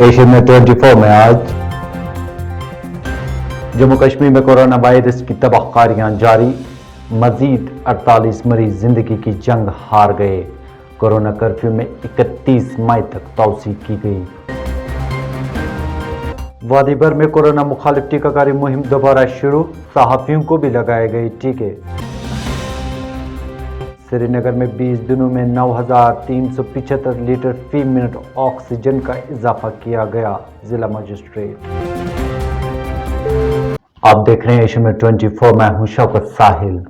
Asia में 24 में आज जम्मू कश्मीर में कोरोना वायरस की तबाहकारियां जारी, मजीद 48 मरीज जिंदगी की जंग हार गए। कोरोना कर्फ्यू में 31 मई तक तौसी की गई। वादी भर में कोरोना मुखालिफ टीकाकारी मुहिम दोबारा शुरू, सहाफियों को भी लगाए गए टीके। श्रीनगर में 20 दिनों में 9,375 लीटर फी मिनट ऑक्सीजन का इजाफा किया गया, जिला मजिस्ट्रेट। आप देख रहे हैं एशिया में 24, मैं हूं शौकत साहिल।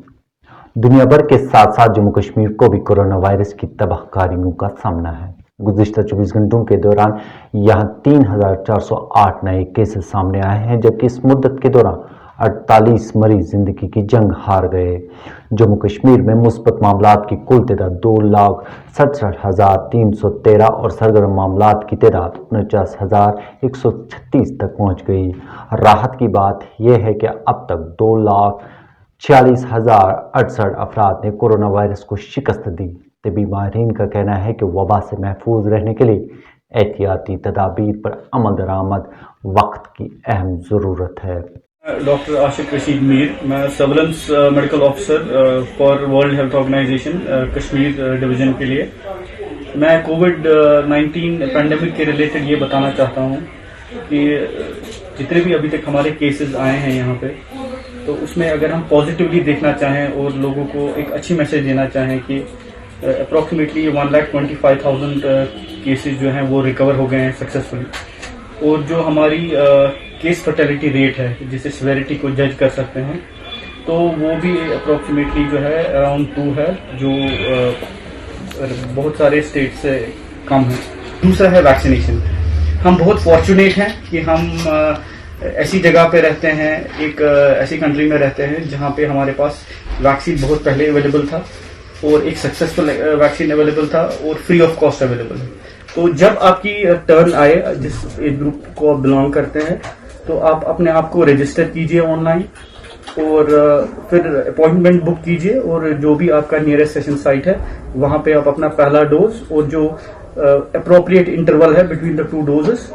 दुनिया भर के साथ साथ जम्मू कश्मीर को भी कोरोना वायरस की तबाहकारियों का सामना है। गुज़िश्ता 24 घंटों के दौरान यहां 3,408 नए केसेस सामने आए हैं, जबकि इस मुद्दत के दौरान 48 मरीज जिंदगी की जंग हार गए। जम्मू कश्मीर में मुस्बत मामलात की कुल तादाद 2,67,313 और सरगर्म मामलात की तादाद 49,136 तक पहुंच गई। राहत की बात यह है कि अब तक 2,46,068 अफराद ने कोरोना वायरस को शिकस्त दी। तबी माहिरीन का कहना है कि वबा से महफूज रहने के लिए एहतियाती तदाबीर पर अमल दरामद वक्त की अहम ज़रूरत है। डॉक्टर आशिक रशीद मीर, मैं surveillance medical officer for world health organization Kashmir division के लिए। मैं कोविड-19 पैंडेमिक के रिलेटेड ये बताना चाहता हूँ कि जितने भी अभी तक हमारे केसेस आए हैं यहाँ पे, तो उसमें अगर हम पॉजिटिवली देखना चाहें और लोगों को एक अच्छी मैसेज देना चाहें कि अप्रॉक्सीमेटली 1,25,000 केसेस जो हैं वो रिकवर हो गए हैं सक्सेसफुली, और जो हमारी केस फर्टिलिटी रेट है, जिसे सिवेरिटी को जज कर सकते हैं, तो वो भी अप्रॉक्सीमेटली जो है अराउंड 2 है, जो बहुत सारे स्टेट से कम है। दूसरा है वैक्सीनेशन। हम बहुत फॉर्चुनेट हैं कि हम ऐसी जगह पे रहते हैं, एक ऐसी कंट्री में रहते हैं जहाँ पे हमारे पास वैक्सीन बहुत पहले अवेलेबल था और एक सक्सेसफुल वैक्सीन अवेलेबल था और फ्री ऑफ कॉस्ट अवेलेबल है। तो जब आपकी टर्न आए, जिस एज ग्रुप को आप बिलोंग करते हैं, तो आप अपने आप को रजिस्टर कीजिए ऑनलाइन और फिर अपॉइंटमेंट बुक कीजिए, और जो भी आपका नियरेस्ट सेशन साइट है वहां पे आप अपना पहला डोज और जो अप्रोप्रिएट इंटरवल है बिटवीन द 2 डोजेस,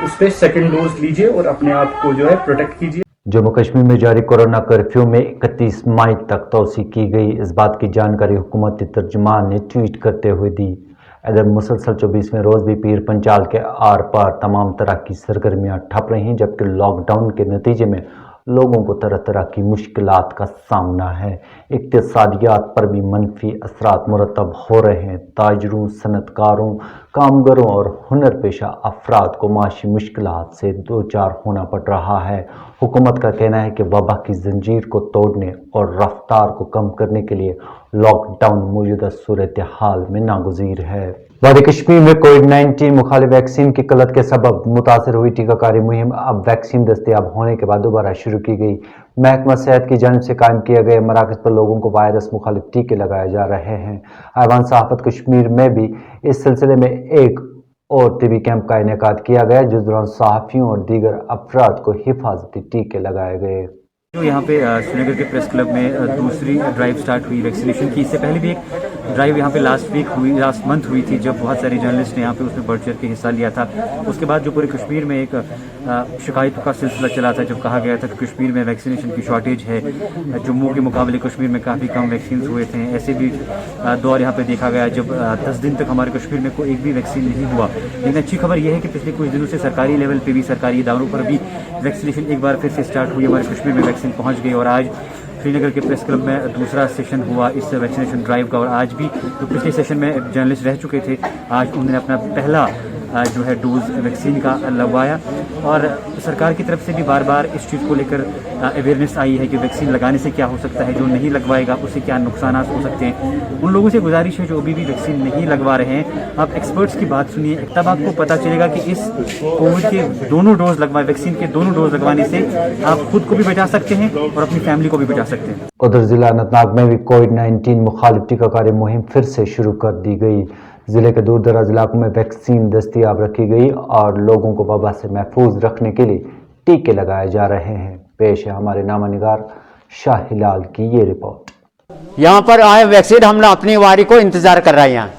उस पे सेकंड डोज लीजिए और अपने आप को जो है प्रोटेक्ट कीजिए। जम्मू कश्मीर में जारी कोरोना कर्फ्यू में 31 मई तक तौसी की गई। इस बात की जानकारी हुकूमती तर्जुमान ने ट्वीट करते हुए दी। इधर मुसलसल 24वें रोज भी पीर पंचाल के आर पार तमाम तरह की सरगर्मियां ठप रही, जबकि लॉकडाउन के नतीजे में लोगों को तरह तरह की मुश्किलात का सामना है। इक्तिसादियात पर भी मनफी असरात मुरतब हो रहे हैं। ताजरों, सनतकारों, कामगारों और हुनर पेशा अफराद को माशी मुश्किलात से दो चार होना पड़ रहा है। हुकूमत का कहना है कि वबा की जंजीर को तोड़ने और रफ्तार को कम करने के लिए लॉकडाउन मौजूदा सूरत हाल में नागुज़ीर है। वादी कश्मीर में कोविड-19 मुखालिफ वैक्सीन की किल्लत के सबब मुतासर हुई टीकाकारी मुहिम अब वैक्सीन दस्तयाब होने के बाद दोबारा शुरू की गई। महकमा सेहत की जानिब से कायम किए गए मराकज़ पर लोगों को वायरस मुखालिफ टीके लगाए जा रहे हैं। ऐवान सहाफ़त कश्मीर में भी इस सिलसिले में एक और टीबी कैंप का इनेकाद किया गया, जिस दौरान सहाफ़ियों और दीगर अफराद को हिफाजती टीके लगाए गए। जो यहाँ पे श्रीनगर के प्रेस क्लब में दूसरी ड्राइव स्टार्ट हुई वैक्सीनेशन की। इससे पहले भी एक ड्राइव यहाँ पे लास्ट मंथ हुई थी, जब बहुत सारे जर्नलिस्ट ने यहाँ पे उसमें बढ़ चढ़ के हिस्सा लिया था। उसके बाद जो पूरे कश्मीर में एक शिकायतों का सिलसिला चला था, जब कहा गया था कि कश्मीर में वैक्सीनेशन की शॉर्टेज है, जम्मू के मुकाबले कश्मीर में काफ़ी कम वैक्सीन हुए थे। ऐसे भी दौर यहाँ पे देखा गया जब 10 दिन तक हमारे कश्मीर में कोई एक भी वैक्सीन नहीं हुआ। लेकिन अच्छी खबर यह है कि पिछले कुछ दिनों से सरकारी लेवल पर भी, सरकारी इदारों पर भी वैक्सीनेशन एक बार फिर से स्टार्ट हुई। हमारे कश्मीर में वैक्सीन पहुँच गई और आज श्रीनगर के प्रेस क्लब में दूसरा सेशन हुआ इस वैक्सीनेशन ड्राइव का। और आज भी जो पिछले सेशन में जर्नलिस्ट रह चुके थे, आज उन्होंने अपना पहला जो है डोज वैक्सीन का लगवाया। और सरकार की तरफ से भी बार बार इस चीज़ को लेकर अवेयरनेस आई है कि वैक्सीन लगाने से क्या हो सकता है, जो नहीं लगवाएगा उससे क्या नुकसान हो सकते हैं। उन लोगों से गुजारिश है जो अभी भी वैक्सीन नहीं लगवा रहे हैं, आप एक्सपर्ट्स की बात सुनिए, तब आपको पता चलेगा कि इस कोविड के दोनों डोज लगवाए, वैक्सीन के दोनों डोज लगवाने से आप खुद को भी बचा सकते हैं और अपनी फैमिली को भी बचा सकते हैं। उधर जिला अनंतनाग में भी कोविड-19 मुखालिफ टीकाकारी मुहिम फिर से शुरू कर दी गई। जिले के दूर दराज इलाकों में वैक्सीन दस्तयाब रखी गई और लोगों को वबा से महफूज रखने के लिए टीके लगाए जा रहे हैं। पेश है हमारे नामानिगार शाह हिलाल की ये रिपोर्ट। यहाँ पर आए वैक्सीन, हम अपनी बारी को इंतजार कर रहे हैं। यहाँ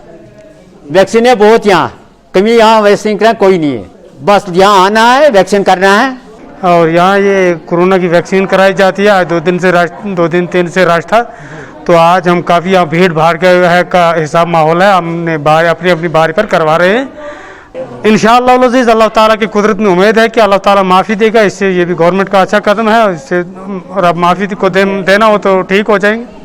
वैक्सीन है बहुत, यहाँ कमी, यहाँ वैक्सीन का कोई नहीं है। बस यहाँ आना है, वैक्सीन करना है। और यहाँ ये कोरोना की वैक्सीन कराई जाती है। आज 2 दिन 3 से रश था, तो आज हम काफ़ी यहाँ भीड़ भाड़ का हिसाब माहौल है। हमने अपनी अपनी बारी पर करवा रहे हैं। इंशाअल्लाह अज़ीज़ अल्लाह ताला की कुदरत में उम्मीद है कि अल्लाह ताला माफ़ी देगा। इससे ये भी गवर्नमेंट का अच्छा कदम है। इससे और अब माफ़ी को देना हो तो ठीक हो जाएंगे।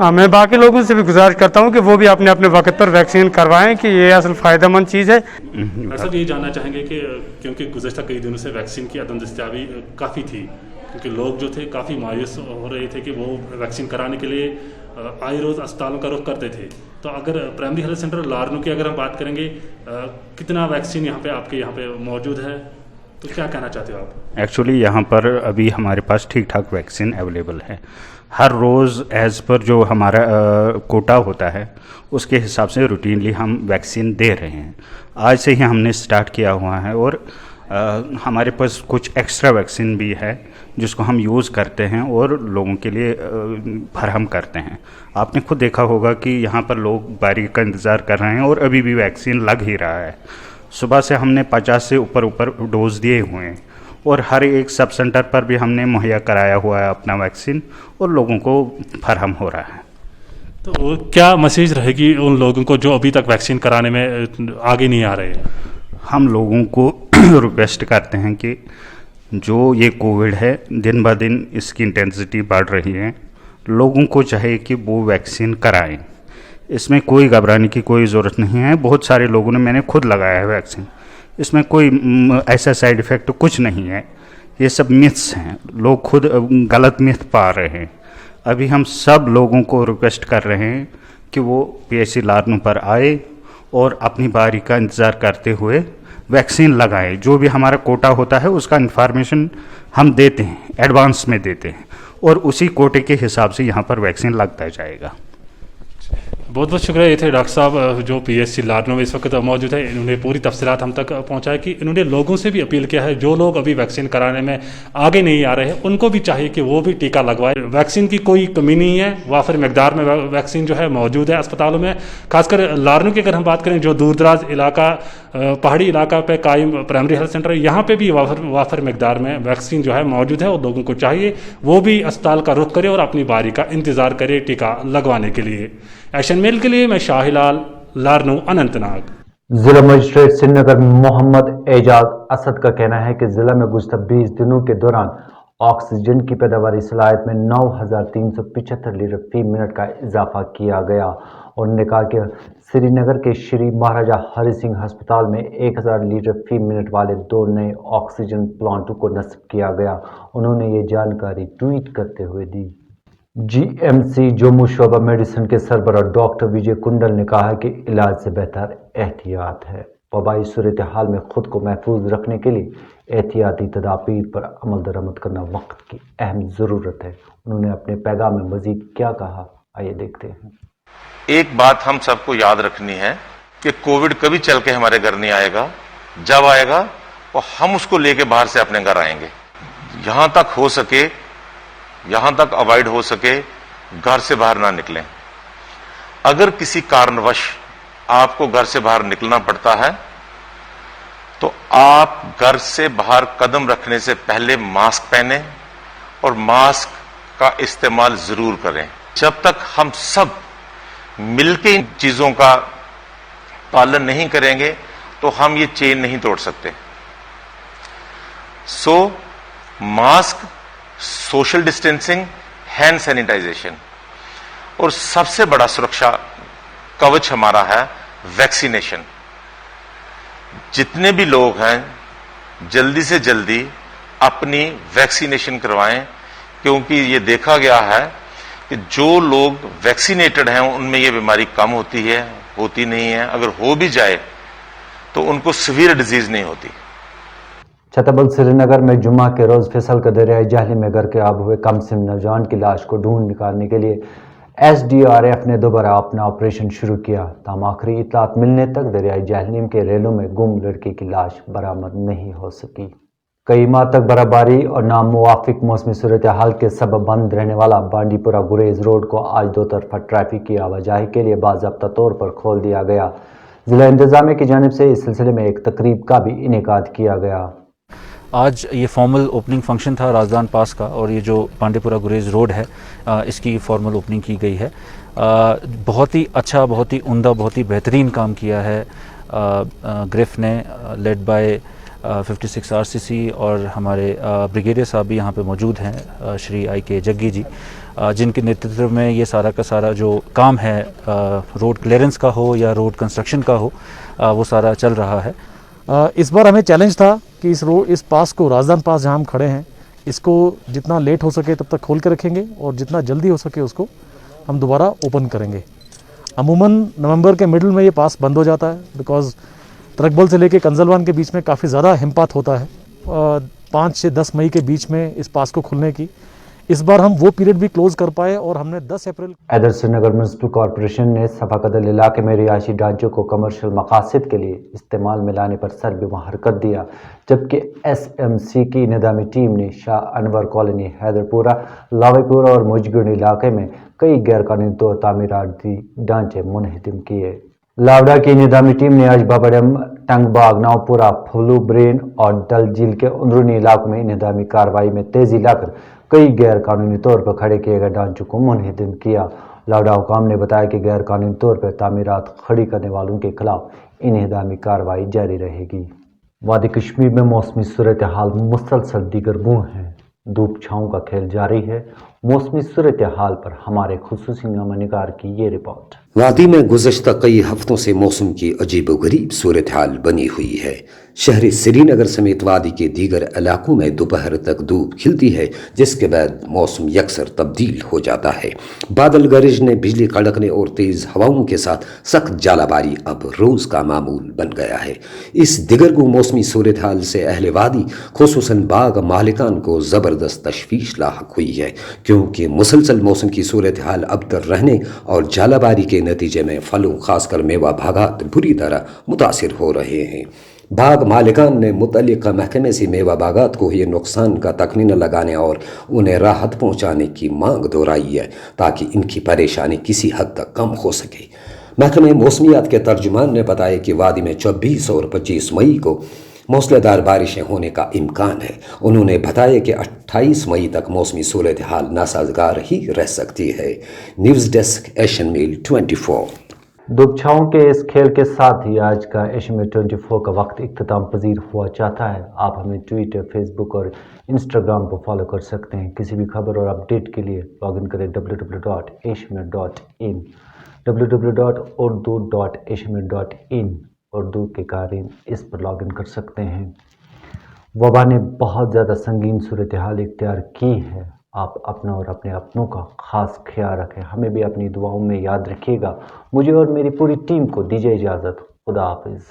मैं बाकी लोगों से भी गुजारिश करता हूँ कि वो भी अपने अपने वक्त पर वैक्सीन करवाएं कि ये असल फ़ायदेमंद चीज़ है। सर ये जानना चाहेंगे कि क्योंकि गुज़श्ता कई दिनों से वैक्सीन की अदम दस्तयाबी काफ़ी थी, क्योंकि लोग जो थे काफ़ी मायूस हो रहे थे कि वो वैक्सीन कराने के लिए आए रोज़ अस्पतालों का रुख करते थे। तो अगर प्राइमरी हेल्थ सेंटर लारनू की अगर हम बात करेंगे, कितना वैक्सीन यहाँ पे आपके यहाँ पे मौजूद है, तो क्या कहना चाहते हो आप? एक्चुअली यहाँ पर अभी हमारे पास ठीक ठाक वैक्सीन अवेलेबल है। हर रोज़ एज़ पर जो हमारा कोटा होता है उसके हिसाब से रूटीनली हम वैक्सीन दे रहे हैं। आज से ही हमने स्टार्ट किया हुआ है और हमारे पास कुछ एक्स्ट्रा वैक्सीन भी है जिसको हम यूज़ करते हैं और लोगों के लिए फराहम करते हैं। आपने खुद देखा होगा कि यहाँ पर लोग बारी का इंतज़ार कर रहे हैं और अभी भी वैक्सीन लग ही रहा है। सुबह से हमने 50 से ऊपर डोज दिए हुए हैं और हर एक सब सेंटर पर भी हमने मुहैया कराया हुआ है अपना वैक्सीन और लोगों को फराहम हो रहा है। तो क्या मैसेज रहेगी उन लोगों को जो अभी तक वैक्सीन कराने में आगे नहीं आ रहे हैं? हम लोगों को रिक्वेस्ट करते हैं कि जो ये कोविड है दिन ब दिन इसकी इंटेंसिटी बढ़ रही है, लोगों को चाहिए कि वो वैक्सीन कराएं। इसमें कोई घबराने की कोई ज़रूरत नहीं है। बहुत सारे लोगों ने, मैंने खुद लगाया है वैक्सीन, इसमें कोई ऐसा साइड इफ़ेक्ट कुछ नहीं है। ये सब मिथ्स हैं, लोग खुद गलत मिथ पा रहे हैं। अभी हम सब लोगों को रिक्वेस्ट कर रहे हैं कि वो PHC लारनू पर आए और अपनी बारी का इंतज़ार करते हुए वैक्सीन लगाएं। जो भी हमारा कोटा होता है उसका इन्फॉर्मेशन हम देते हैं, एडवांस में देते हैं और उसी कोटे के हिसाब से यहाँ पर वैक्सीन लगता जाएगा। बहुत बहुत शुक्रिया। ये थे डॉक्टर साहब जो PHC लारनू में इस वक्त मौजूद है। इन्होंने पूरी तफसीलात हम तक पहुंचाया कि इन्होंने लोगों से भी अपील किया है जो लोग अभी वैक्सीन कराने में आगे नहीं आ रहे हैं उनको भी चाहिए कि वो भी टीका लगवाए। वैक्सीन की कोई कमी नहीं है, वाफिर मकदार में वैक्सीन जो है मौजूद है अस्पतालों में। खासकर लारनू की अगर हम बात करें, जो दूर दराज इलाका, पहाड़ी इलाका पे कायम प्राइमरी हेल्थ सेंटर है, यहाँ पे भी वाफिर मकदार में वैक्सीन जो है मौजूद है और लोगों को चाहिए वो भी अस्पताल का रुख करे और अपनी बारी का इंतज़ार करे टीका लगवाने के लिए। एक्शन मेल के लिए मैं शाहिलाल, लारनू, अनंतनाग। जिला मजिस्ट्रेट श्रीनगर मोहम्मद एजाज असद का कहना है कि जिला में गुज़श्ता 20 दिनों के दौरान ऑक्सीजन की पैदावारी सलाहियत में 9,375 लीटर फी मिनट का इजाफा किया गया। और उन्होंने कहा कि श्रीनगर के श्री महाराजा हरि सिंह अस्पताल में 1,000 लीटर फी मिनट वाले 2 नए ऑक्सीजन प्लांटों को नस्ब किया गया। उन्होंने ये जानकारी ट्वीट करते हुए दी। GMC जम्मू शोबा मेडिसिन के सरबराह डॉक्टर विजय कुंडल ने कहा कि इलाज से बेहतर एहतियात है। वबाई सूरत हाल में खुद को महफूज रखने के लिए एहतियाती तदाबीर पर अमल दरामद करना वक्त की अहम ज़रूरत है। उन्होंने अपने पैगाम में मज़ीद क्या कहा, आइए देखते हैं। एक बात हम सबको याद रखनी है कि कोविड कभी चल के हमारे घर नहीं आएगा। जब आएगा तो हम उसको लेके बाहर से अपने घर आएंगे। यहां तक अवॉइड हो सके घर से बाहर ना निकलें। अगर किसी कारणवश आपको घर से बाहर निकलना पड़ता है तो आप घर से बाहर कदम रखने से पहले मास्क पहने और मास्क का इस्तेमाल जरूर करें। जब तक हम सब मिलके इन चीजों का पालन नहीं करेंगे तो हम ये चेन नहीं तोड़ सकते। So mask, social distancing, hand sanitization और सबसे बड़ा सुरक्षा कवच हमारा है वैक्सीनेशन। जितने भी लोग हैं जल्दी से जल्दी अपनी वैक्सीनेशन करवाएं, क्योंकि ये देखा गया है कि जो लोग वैक्सीनेटेड हैं उनमें ये बीमारी कम होती नहीं है। अगर हो भी जाए तो उनको सीवियर डिजीज नहीं होती। छतरपुर श्रीनगर में जुम्मा के रोज़ फिसल कर दरियाई जाहली में घर के आब हुए कमसिन नौजवान की लाश को ढूंढ निकालने के लिए SDRF ने दोबारा अपना ऑपरेशन शुरू किया। ताम आखिरी इतलात मिलने तक दरियाई जाहलीम के रेलों में गुम लड़की की लाश बरामद नहीं हो सकी। कई माह तक बर्फबारी और नामुवाफिक मौसमी सूरत हाल के सबब बंद रहने वाला बांडीपुरा गुरेज रोड को आज 2 तरफा ट्रैफिक की आवाजाही के लिए बाज़ाब्ता तौर पर खोल दिया गया। ضلع انتظامیہ کی جانب سے اس سلسلے میں ایک تقریب کا بھی انعقاد کیا گیا۔ آج یہ فارمل اوپننگ فنکشن تھا رازدان پاس کا، اور یہ جو پانڈے پورہ گریز روڈ ہے اس کی فارمل اوپننگ کی گئی ہے۔ بہت ہی اچھا، بہت ہی عمدہ، بہت ہی بہترین کام کیا ہے گریف نے، لیڈ بائی 56 RCC، اور ہمارے بریگیڈیئر صاحب بھی یہاں پہ موجود ہیں، شری IK جگی جی، جن کے نیترتو میں یہ سارا کا سارا جو کام ہے روڈ کلیئرنس کا ہو یا روڈ کنسٹرکشن کا ہو وہ سارا چل رہا ہے۔ اس بار ہمیں چیلنج تھا کہ اس پاس کو، رازدان پاس جہاں ہم کھڑے ہیں، اس کو جتنا لیٹ ہو سکے تب تک کھول کے رکھیں گے، اور جتنا جلدی ہو سکے اس کو ہم دوبارہ اوپن کریں گے۔ عموماً نومبر کے مڈل میں یہ پاس بند ہو جاتا ہے، بیکاز ترکبل سے لے کے کنزلوان کے بیچ میں کافی زیادہ ہمپات ہوتا ہے، 5 سے 10 مئی کے بیچ میں اس پاس کو کھلنے کی۔ اس بار ہم وہ پیریڈ بھی کلوز کر پائے، اور ہم نے 10 اپریل ادھر سری نگر میونسپل کارپوریشن نے صفا قدل علاقے میں رہائشی ڈھانچوں کو کمرشل مقاصد کے لیے استعمال میں لانے پر سربے مہر کر دیا، جبکہ SMC کی انہدامی ٹیم نے شاہ انور کالونی، حیدر پورہ، لاوی پورہ اور موجگنڈ علاقے میں کئی غیر قانونی طور تعمیراتی ڈھانچے منہدم کیے۔ لاوڈا کی انہدامی ٹیم نے آج بابڑم، ٹنگ باغ، ناؤپورہ، پھولو برین اور ڈل جھیل کے اندرونی علاقوں میں انہدامی کارروائی میں تیزی لا کر کئی غیر قانونی طور پر کھڑے کیے گئے ڈھانچوں کو منہدم کیا۔ لاوڈا حکام نے بتایا کہ غیر قانونی طور پر تعمیرات کھڑی کرنے والوں کے خلاف انہدامی کارروائی جاری رہے گی۔ وادی کشمیر میں موسمی صورتحال مسلسل دیگرگوں ہے، دھوپ چھاؤں کا کھیل جاری ہے۔ موسمی صورتحال پر ہمارے خصوصی نامہ نگار کی یہ رپورٹ۔ وادی میں گزشتہ کئی ہفتوں سے موسم کی عجیب و غریب صورتحال بنی ہوئی ہے۔ شہر سری نگر سمیت وادی کے دیگر علاقوں میں دوپہر تک دھوپ کھلتی ہے، جس کے بعد موسم یکسر تبدیل ہو جاتا ہے۔ بادل گرجنے، بجلی کڑکنے اور تیز ہواؤں کے ساتھ سخت ژالہ باری اب روز کا معمول بن گیا ہے۔ اس دیگرگوں موسمی صورتحال سے اہل وادی، خصوصاً باغ مالکان کو زبردست تشویش لاحق ہوئی ہے، کیونکہ مسلسل موسم کی صورتحال ابتر رہنے اور ژالہ باری کے نتیجے میں پھلوں، خاص کر میوہ باغات بری طرح متاثر ہو رہے ہیں۔ باغ مالکان نے متعلقہ محکمے سے میوہ باغات کو یہ نقصان کا تخمینہ لگانے اور انہیں راحت پہنچانے کی مانگ دہرائی ہے، تاکہ ان کی پریشانی کسی حد تک کم ہو سکے۔ محکمہ موسمیات کے ترجمان نے بتایا کہ وادی میں 24 اور 25 مئی کو موسلادھار بارشیں ہونے کا امکان ہے۔ انہوں نے بتایا کہ 28 مئی تک موسمی صورتحال ناسازگار ہی رہ سکتی ہے۔ نیوز ڈیسک، ایشین میل 24۔ دھوپ چھاؤں کے اس کھیل کے ساتھ ہی آج کا ایشین میل 24 کا وقت اختتام پذیر ہوا چاہتا ہے۔ آپ ہمیں ٹویٹر، فیس بک اور انسٹاگرام پر فالو کر سکتے ہیں۔ کسی بھی خبر اور اپڈیٹ کے لیے لاگ ان کریں www.asianmail.in www.urdu.asianmail.in۔ اردو کے قارئین اس پر لاگ ان کر سکتے ہیں۔ وبا نے بہت زیادہ سنگین صورتحال اختیار کی ہے۔ آپ اپنا اور اپنے اپنوں کا خاص خیال رکھیں، ہمیں بھی اپنی دعاؤں میں یاد رکھیے گا۔ مجھے اور میری پوری ٹیم کو دیجیے اجازت۔ خدا حافظ۔